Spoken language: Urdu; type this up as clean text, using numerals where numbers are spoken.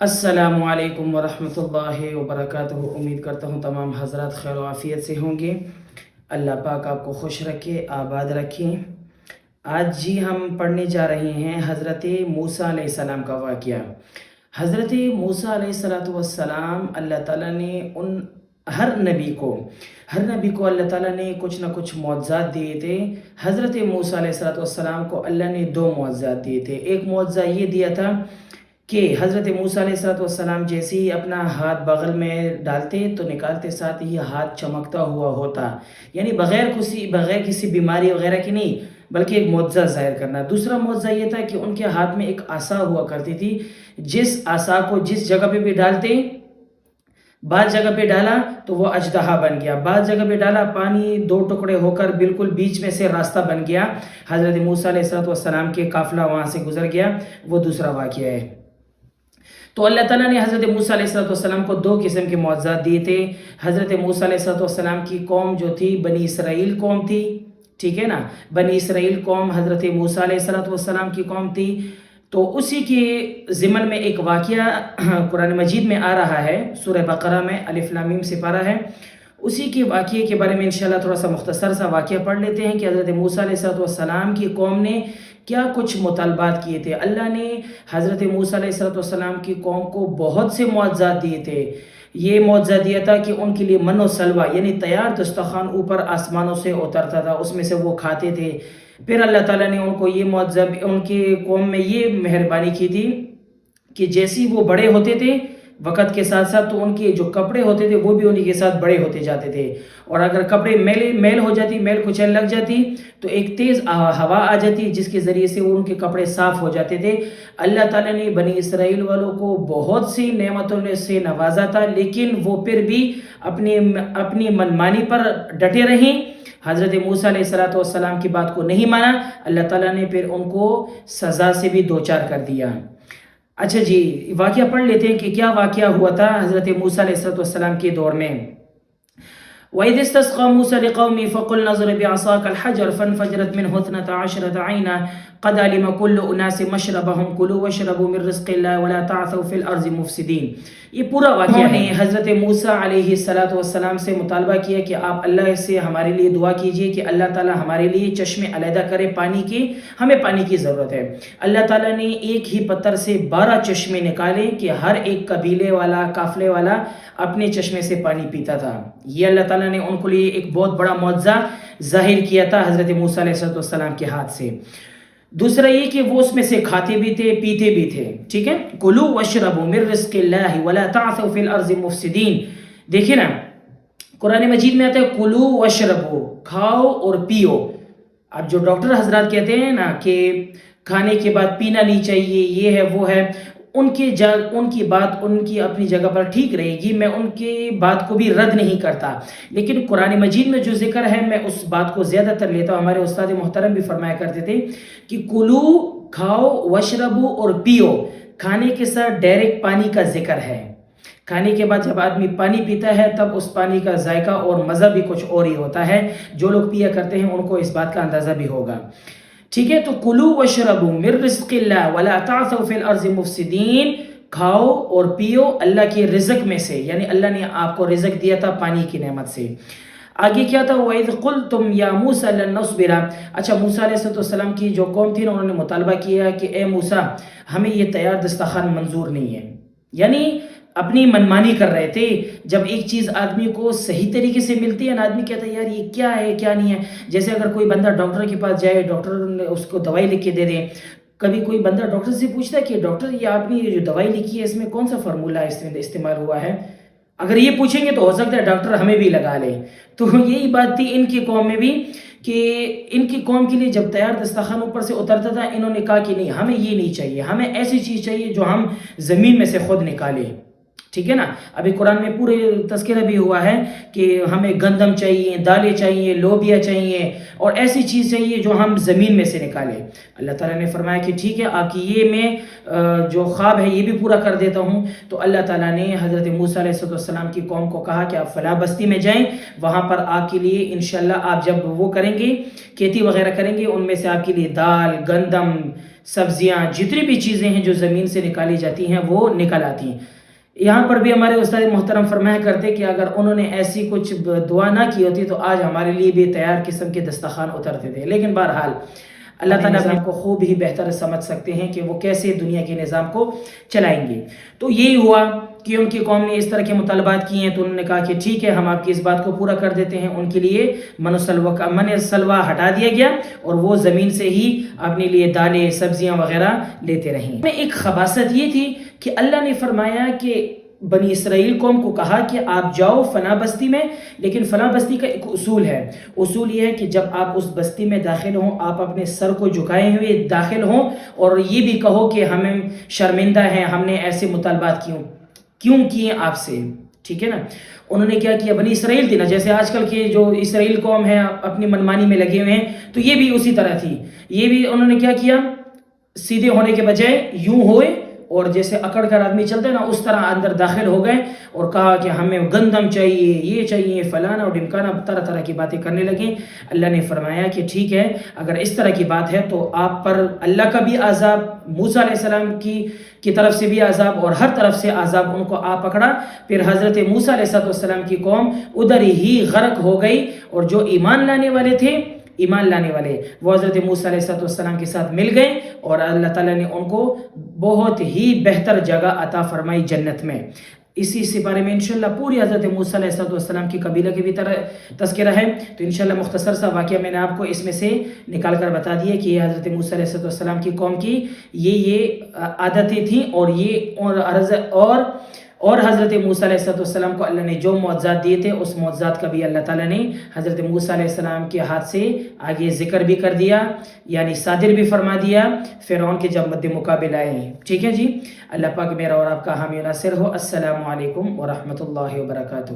السلام علیکم ورحمۃ اللہ وبرکاتہ۔ امید کرتا ہوں تمام حضرات خیر و عافیت سے ہوں گے۔ اللہ پاک آپ کو خوش رکھے، آباد رکھیں۔ آج ہم پڑھنے جا رہے ہیں حضرت موسیٰ علیہ السلام کا واقعہ۔ حضرت موسیٰ علیہ السلام اللہ تعالیٰ نے ہر نبی کو اللہ تعالیٰ نے کچھ نہ کچھ معجزات دیے تھے۔ حضرت موسیٰ علیہ السلام کو اللہ نے 2 معجزات دیے تھے۔ ایک معجزہ یہ دیا تھا کہ حضرت موسیٰ علیہ السلام جیسے ہی اپنا ہاتھ بغل میں ڈالتے تو نکالتے ساتھ ہی ہاتھ چمکتا ہوا ہوتا، یعنی بغیر کسی بیماری وغیرہ کی نہیں، بلکہ ایک معجزہ ظاہر کرنا۔ دوسرا معجزہ یہ تھا کہ ان کے ہاتھ میں ایک عصا ہوا کرتی تھی، جس عصا کو جس جگہ پہ بھی ڈالتے، بعض جگہ پہ ڈالا تو وہ اژدہا بن گیا، بعض جگہ پہ ڈالا پانی 2 ٹکڑے ہو کر بالکل بیچ میں سے راستہ بن گیا، حضرت موسیٰ علیہ السلام کے قافلہ وہاں سے گزر گیا۔ وہ دوسرا واقعہ ہے۔ تو اللہ تعالیٰ نے حضرت موسیٰ علیہ السلام کو 2 قسم کے معجزات دیے تھے۔ حضرت موسیٰ علیہ السلام کی قوم جو تھی بنی اسرائیل قوم تھی، ٹھیک ہے نا، بنی اسرائیل قوم حضرت موسیٰ علیہ السلام کی قوم تھی۔ تو اسی کے ضمن میں ایک واقعہ قرآن مجید میں آ رہا ہے، سورہ بقرہ میں الف لام میم سپارہ ہے۔ اسی کے واقعے کے بارے میں انشاءاللہ تھوڑا سا مختصر سا واقعہ پڑھ لیتے ہیں کہ حضرت موسیٰ علیہ السلام کی قوم نے کیا کچھ مطالبات کیے تھے۔ اللہ نے حضرت موسیٰ علیہ السلام کی قوم کو بہت سے معجزات دیے تھے۔ یہ معجزہ دیا تھا کہ ان کے لیے من و سلوہ یعنی تیار دسترخوان اوپر آسمانوں سے اترتا تھا، اس میں سے وہ کھاتے تھے۔ پھر اللہ تعالیٰ نے ان کو یہ معجزہ، ان کی قوم میں یہ مہربانی کی تھی کہ جیسی وہ بڑے ہوتے تھے وقت کے ساتھ ساتھ تو ان کے جو کپڑے ہوتے تھے وہ بھی انہی کے ساتھ بڑے ہوتے جاتے تھے، اور اگر کپڑے میل ہو جاتی، میل کچیل لگ جاتی تو ایک تیز ہوا آ جاتی جس کے ذریعے سے ان کے کپڑے صاف ہو جاتے تھے۔ اللہ تعالیٰ نے بنی اسرائیل والوں کو بہت سی نعمتوں سے نوازا تھا، لیکن وہ پھر بھی اپنی منمانی پر ڈٹے رہیں، حضرت موسیٰ علیہ السلام کی بات کو نہیں مانا۔ اللہ تعالیٰ نے پھر ان کو سزا سے بھی دوچار کر دیا۔ اچھا جی، واقعہ پڑھ لیتے ہیں کہ کیا واقعہ ہوا تھا حضرت موسیٰ علیہ السلام کے دور میں۔ وَإِذِ اسْتَسْقَىٰ مُوسَىٰ لِقَوْمِهِ فَقُلْنَا اضْرِبْ بِعَصَاكَ الْحَجَرَ فَانْفَجَرَتْ مِنْهُ اثْنَتَا عَشْرَةَ عَيْنًا قَدْ عَلِمَ كُلُّ أُنَاسٍ مَشْرَبَهُمْ كُلُوا وَاشْرَبُوا مِن رِّزْقِ اللَّهِ وَلَا تَعْثَوْا فِي الْأَرْضِ مُفْسِدِينَ۔ یہ پورا واقعہ ہے۔ حضرت موسیٰ علیہ السلام سے مطالبہ کیا کہ آپ اللہ سے ہمارے لیے دعا کیجئے کہ اللہ تعالیٰ ہمارے لیے چشمے علیحدہ کرے پانی کی، ہمیں پانی کی ضرورت ہے۔ اللہ تعالیٰ نے ایک ہی پتھر سے 12 چشمے نکالے کہ ہر ایک قبیلے والا، قافلے والا اپنے چشمے سے پانی پیتا تھا۔ یہ اللہ تعالیٰ نے ان کو لیے ایک بہت بڑا معجزہ ظاہر کیا تھا حضرت موسیٰ علیہ السلام کے ہاتھ سے۔ دوسرا یہ کہ وہ اس میں سے کھاتے بھی تھے، پیتے بھی تھے، ٹھیک ہے۔ کلوا واشربوا من رزق اللہ ولا تعثوا فی الارض مفسدین۔ دیکھیں نا، قرآن مجید میں آتا ہے کلوا واشربوا، کھاؤ اور پیو۔ اب جو ڈاکٹر حضرات کہتے ہیں نا کہ کھانے کے بعد پینا نہیں چاہیے، یہ ہے وہ ہے، ان کی بات ان کی اپنی جگہ پر ٹھیک رہے گی، میں ان کی بات کو بھی رد نہیں کرتا، لیکن قرآن مجید میں جو ذکر ہے میں اس بات کو زیادہ تر لیتا ہوں۔ ہمارے استاد محترم بھی فرمایا کرتے تھے کہ کلو، کھاؤ، وشربو اور پیو، کھانے کے ساتھ ڈائریکٹ پانی کا ذکر ہے۔ کھانے کے بعد جب آدمی پانی پیتا ہے تب اس پانی کا ذائقہ اور مزہ بھی کچھ اور ہی ہوتا ہے۔ جو لوگ پیا کرتے ہیں ان کو اس بات کا اندازہ بھی ہوگا، ٹھیک ہے۔ تو کلو وشربوا من رزق اللہ ولا تعثوا فی الارض مفسدین، کھاؤ اور پیو اللہ کے رزق میں سے، یعنی اللہ نے آپ کو رزق دیا تھا پانی کی نعمت سے۔ آگے کیا تھا؟ وَإِذْ قُلْتُمْ يَا مُوسَىٰ لَن نَّصْبِرَ۔ اچھا، موسیٰ علیہ السلام کی جو قوم تھی انہوں نے مطالبہ کیا کہ اے موسیٰ ہمیں یہ تیار دسترخوان منظور نہیں ہے، یعنی اپنی منمانی کر رہے تھے۔ جب ایک چیز آدمی کو صحیح طریقے سے ملتی ہے نا، آدمی کہتا ہے یار یہ کیا ہے کیا نہیں ہے۔ جیسے اگر کوئی بندہ ڈاکٹر کے پاس جائے، ڈاکٹر اس کو دوائی لکھ کے دے دے، کبھی کوئی بندہ ڈاکٹر سے پوچھتا ہے کہ ڈاکٹر یہ آپ نے یہ جو دوائی لکھی ہے اس میں کون سا فارمولہ استعمال ہوا ہے؟ اگر یہ پوچھیں گے تو ہو سکتا ہے ڈاکٹر ہمیں بھی لگا لے۔ تو یہی بات تھی ان کی قوم میں بھی کہ ان کی قوم کے لیے جب تیار دسترخوان اوپر سے اترتا تھا انہوں نے کہا کہ نہیں، ہمیں یہ نہیں چاہیے، ہمیں ایسی چیز چاہیے جو ہم زمین میں سے خود نکالیں، ٹھیک ہے نا۔ ابھی قرآن میں پورے تذکرہ بھی ہوا ہے کہ ہمیں گندم چاہیے، دالیں چاہیے، لوبیا چاہیے اور ایسی چیز چاہیے جو ہم زمین میں سے نکالیں۔ اللہ تعالیٰ نے فرمایا کہ ٹھیک ہے، آپ کی یہ میں جو خواب ہے یہ بھی پورا کر دیتا ہوں۔ تو اللہ تعالیٰ نے حضرت موسیٰ علیہ السلام کی قوم کو کہا کہ آپ فلاں بستی میں جائیں، وہاں پر آپ کے لیے انشاءاللہ آپ جب وہ کریں گے، کھیتی وغیرہ کریں گے، ان میں سے آپ کے لیے دال، گندم، سبزیاں، جتنی بھی چیزیں ہیں جو زمین سے نکالی جاتی ہیں وہ نکل آتی ہیں۔ یہاں پر بھی ہمارے استاد محترم فرمایا کرتے کہ اگر انہوں نے ایسی کچھ دعا نہ کی ہوتی تو آج ہمارے لیے بھی تیار قسم کے دسترخوان اترتے تھے، لیکن بہرحال اللہ تعالیٰ نظام کو خوب ہی بہتر سمجھ سکتے ہیں کہ وہ کیسے دنیا کے نظام کو چلائیں گے۔ تو یہی ہوا کہ ان کی قوم نے اس طرح کے مطالبات کیے ہیں تو انہوں نے کہا کہ ٹھیک ہے، ہم آپ کی اس بات کو پورا کر دیتے ہیں۔ ان کے لیے من سلوا ہٹا دیا گیا اور وہ زمین سے ہی اپنے لیے دالیں، سبزیاں وغیرہ لیتے رہیں۔ میں ایک خباثت یہ تھی کہ اللہ نے فرمایا کہ بنی اسرائیل قوم کو کہا کہ آپ جاؤ فلاں بستی میں، لیکن فلاں بستی کا ایک اصول ہے۔ اصول یہ ہے کہ جب آپ اس بستی میں داخل ہوں آپ اپنے سر کو جھکائے ہوئے داخل ہوں اور یہ بھی کہو کہ ہمیں شرمندہ ہیں، ہم نے ایسے مطالبات کیوں کیے آپ سے، ٹھیک ہے نا۔ انہوں نے کیا کیا، بنی اسرائیل تھی نا، جیسے آج کل کے جو اسرائیل قوم ہے اپنی منمانی میں لگے ہوئے ہیں، تو یہ بھی اسی طرح تھی۔ یہ بھی انہوں نے کیا کیا، سیدھے ہونے کے بجائے یوں ہوئے اور جیسے اکڑ کر آدمی چلتے نا اس طرح اندر داخل ہو گئے اور کہا کہ ہمیں گندم چاہیے، یہ چاہیے، فلانا اور ڈمکانا، طرح طرح کی باتیں کرنے لگیں۔ اللہ نے فرمایا کہ ٹھیک ہے، اگر اس طرح کی بات ہے تو آپ پر اللہ کا بھی عذاب، موسیٰ علیہ السلام کی طرف سے بھی عذاب اور ہر طرف سے عذاب ان کو پکڑا۔ پھر حضرت موسیٰ علیہ السلام کی قوم ادھر ہی غرق ہو گئی اور جو ایمان لانے والے وہ حضرت موسیٰ علیہ السلام کے ساتھ مل گئے اور اللہ تعالیٰ نے ان کو بہت ہی بہتر جگہ عطا فرمائی جنت میں۔ اسی سپارے میں انشاءاللہ پوری حضرت موسیٰ علیہ السلام کی قبیلہ کی بھی تذکرہ ہے، تو انشاءاللہ مختصر سا واقعہ میں نے آپ کو اس میں سے نکال کر بتا دیا کہ یہ حضرت موسیٰ علیہ السلام کی قوم کی یہ عادتیں تھیں اور حضرت موسیٰ علیہ السلام کو اللہ نے جو معجزات دیے تھے اس معجزات کا بھی اللہ تعالیٰ نے حضرت موسیٰ علیہ السلام کے ہاتھ سے آگے ذکر بھی کر دیا، یعنی صادر بھی فرما دیا فرعون کے جب مد مقابل آئے۔ ٹھیک ہے جی، اللہ پاک میرا اور آپ کا حامی و ناصر ہو۔ السلام علیکم ورحمۃ اللہ وبرکاتہ۔